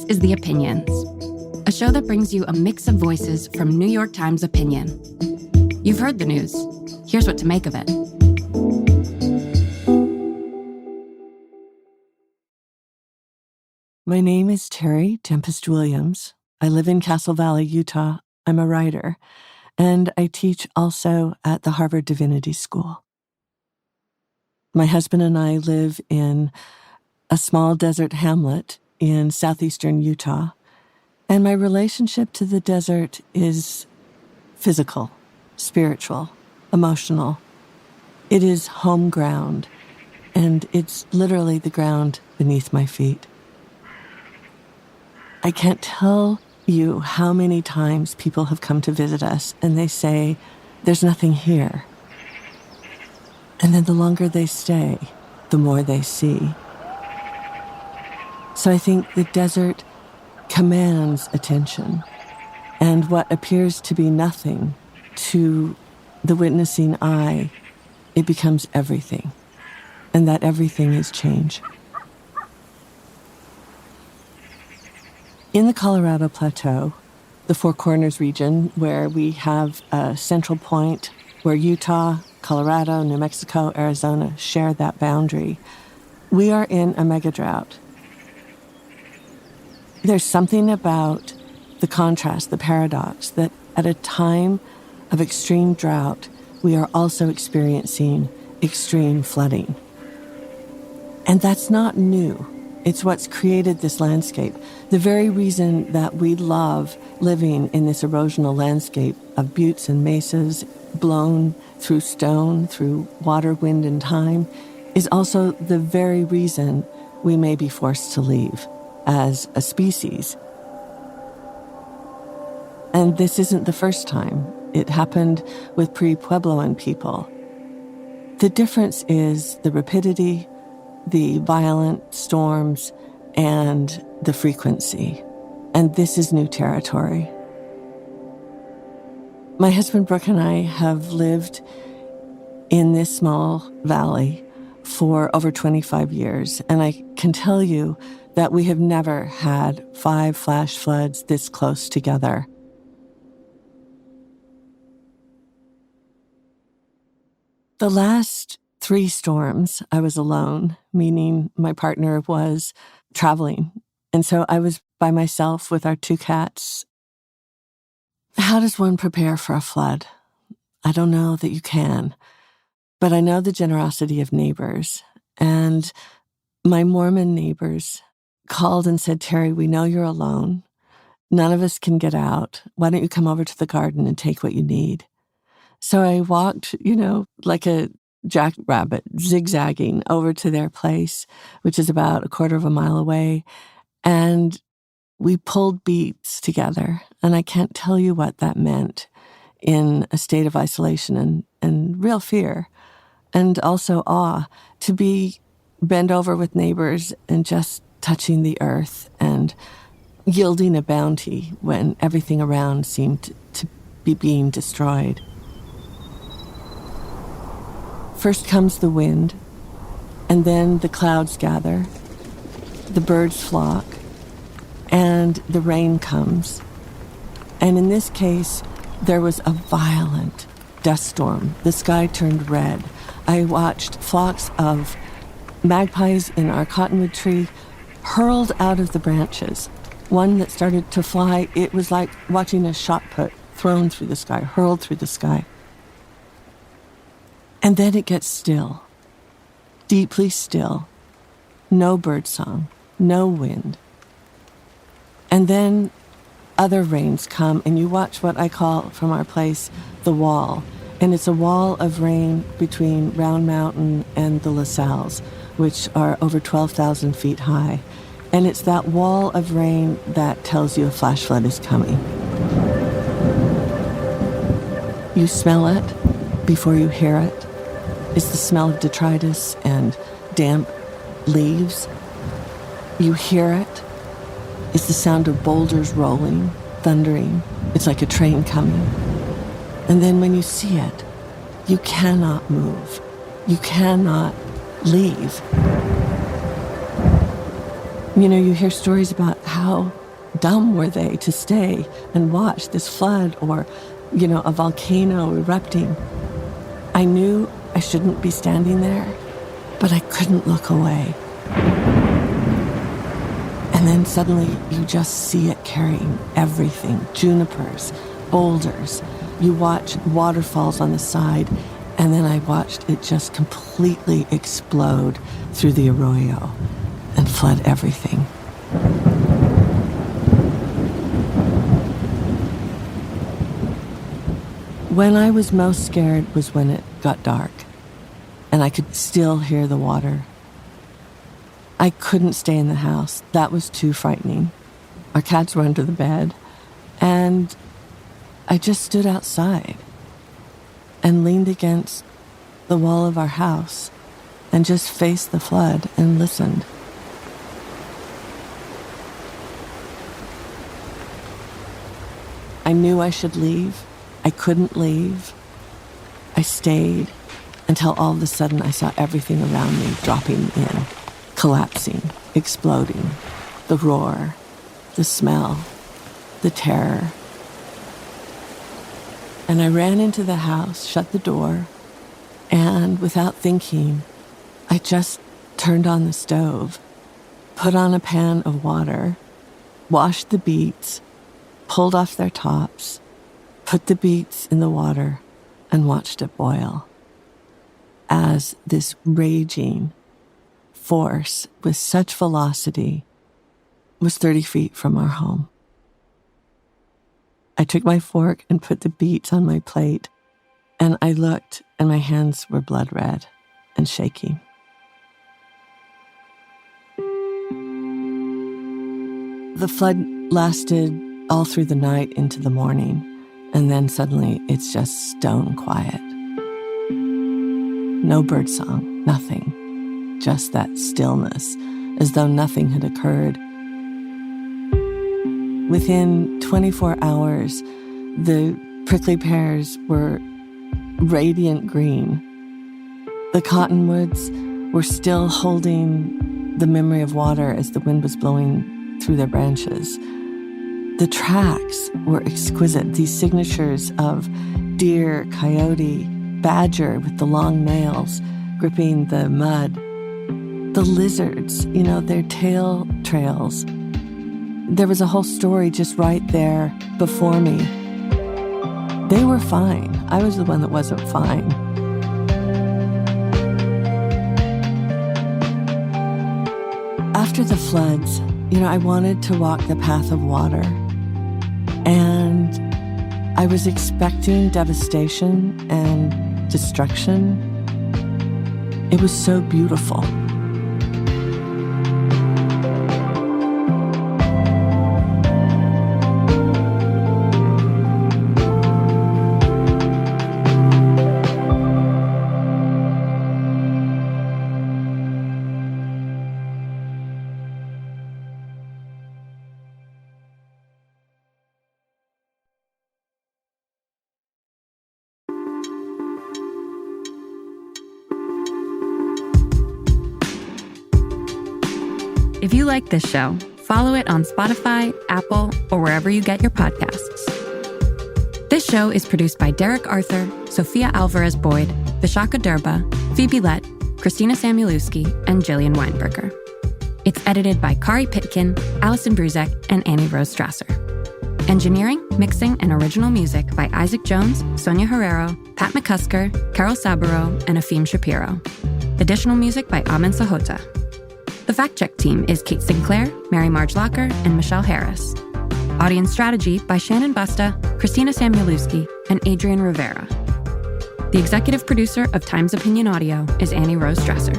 is The Opinions, a show that brings you a mix of voices from New York Times opinion. You've heard the news. Here's what to make of it. My name is Tempest Williams. I live in Castle Valley, Utah. I'm a writer, and I teach also at the Harvard Divinity School. My husband and I live in a small desert hamlet in southeastern Utah, and my relationship to the desert is physical, spiritual, emotional. It is home ground, and it's literally the ground beneath my feet. I can't tell you how many times people have come to visit us and they say, "There's nothing here." And then the longer they stay, the more they see. So I think the desert commands attention, and what appears to be nothing to the witnessing eye, it becomes everything, and that everything is change. In the Colorado Plateau, the Four Corners region, where we have a central point where Utah, Colorado, New Mexico, Arizona share that boundary, we are in a mega drought. There's something about the contrast, the paradox, that at a time of extreme drought, we are also experiencing extreme flooding. And that's not new. It's what's created this landscape. The very reason that we love living in this erosional landscape of buttes and mesas blown through stone, through water, wind, and time, is also the very reason we may be forced to leave as a species. And this isn't the first time. It happened with pre-Puebloan people. The difference is the rapidity, the violent storms, and the frequency. And this is new territory. My husband Brooke and I have lived in this small valley for over 25 years, and I can tell you that we have never had 5 flash floods this close together. The last 3 storms, I was alone, meaning my partner was traveling. And so I was by myself with our 2 cats. How does one prepare for a flood? I don't know that you can, but I know the generosity of neighbors. And my Mormon neighbors called and said, "Terry, we know you're alone. None of us can get out. Why don't you come over to the garden and take what you need?" So I walked, like a jackrabbit, zigzagging over to their place, which is about a quarter of a mile away. And we pulled beads together. And I can't tell you what that meant in a state of isolation and real fear, and also awe, to be bent over with neighbors and just touching the earth and yielding a bounty when everything around seemed to be being destroyed. First comes the wind, and then the clouds gather, the birds flock, and the rain comes. And in this case, there was a violent dust storm. The sky turned red. I watched flocks of magpies in our cottonwood tree hurled out of the branches. One that started to fly, it was like watching a shot put thrown through the sky, hurled through the sky. And then it gets still, deeply still. No birdsong, no wind. And then other rains come, and you watch what I call from our place the wall. And it's a wall of rain between Round Mountain and the La Salles, which are over 12,000 feet high. And it's that wall of rain that tells you a flash flood is coming. You smell it before you hear it. It's the smell of detritus and damp leaves. You hear it. It's the sound of boulders rolling, thundering. It's like a train coming. And then when you see it, you cannot move. You cannot leave. You hear stories about how dumb were they to stay and watch this flood or, a volcano erupting. I knew I shouldn't be standing there, but I couldn't look away. And then suddenly you just see it carrying everything, junipers, boulders. You watch waterfalls on the side, and then I watched it just completely explode through the arroyo and flood everything. When I was most scared was when it got dark, and I could still hear the water. I couldn't stay in the house. That was too frightening. Our cats were under the bed, and I just stood outside and leaned against the wall of our house and just faced the flood and listened. I knew I should leave. I couldn't leave. I stayed until all of a sudden I saw everything around me dropping in, collapsing, exploding. The roar, the smell, the terror. And I ran into the house, shut the door, and without thinking, I just turned on the stove, put on a pan of water, washed the beets, pulled off their tops, put the beets in the water, and watched it boil as this raging force with such velocity was 30 feet from our home. I took my fork and put the beets on my plate, and I looked, and my hands were blood red and shaking. The flood lasted all through the night into the morning, and then suddenly it's just stone quiet. No birdsong, nothing, just that stillness, as though nothing had occurred. Within 24 hours, the prickly pears were radiant green. The cottonwoods were still holding the memory of water as the wind was blowing through their branches. The tracks were exquisite, these signatures of deer, coyote, badger with the long nails gripping the mud. The lizards, their tail trails. There was a whole story just right there before me. They were fine. I was the one that wasn't fine. After the floods, I wanted to walk the path of water. And I was expecting devastation and destruction. It was so beautiful. If you like this show, follow it on Spotify, Apple, or wherever you get your podcasts. This show is produced by Derek Arthur, Sophia Alvarez-Boyd, Vishaka Durba, Phoebe Lett, Christina Samuelewski, and Jillian Weinberger. It's edited by Kari Pitkin, Allison Bruzek, and Annie Rose Strasser. Engineering, mixing, and original music by Isaac Jones, Sonia Herrero, Pat McCusker, Carol Saburo, and Afim Shapiro. Additional music by Amin Sahota. The fact-check team is Kate Sinclair, Mary Marge Locker, and Michelle Harris. Audience strategy by Shannon Busta, Christina Samuelewski, and Adrian Rivera. The executive producer of Times Opinion Audio is Annie Rose Strasser.